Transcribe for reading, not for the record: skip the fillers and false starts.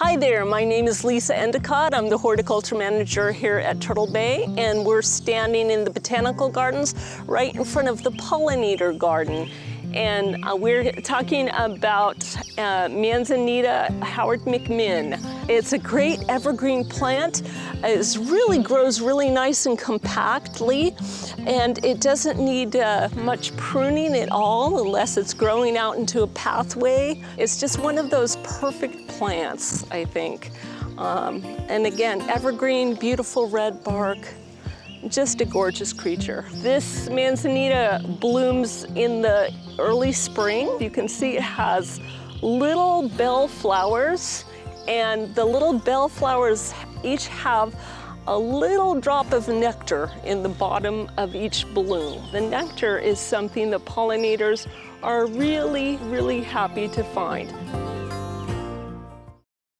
Hi there, my name is Lisa Endicott. I'm the horticulture manager here at Turtle Bay, and we're standing in the Botanical Gardens right in front of the pollinator garden. And we're talking about Manzanita Howard McMinn. It's a great evergreen plant. It really grows really nice and compactly, and it doesn't need much pruning at all unless it's growing out into a pathway. It's just one of those perfect plants, I think. And again, evergreen, beautiful red bark. Just a gorgeous creature. This Manzanita blooms in the early spring. You can see it has little bell flowers, and the little bell flowers each have a little drop of nectar in the bottom of each bloom. The nectar is something the pollinators are really, really happy to find.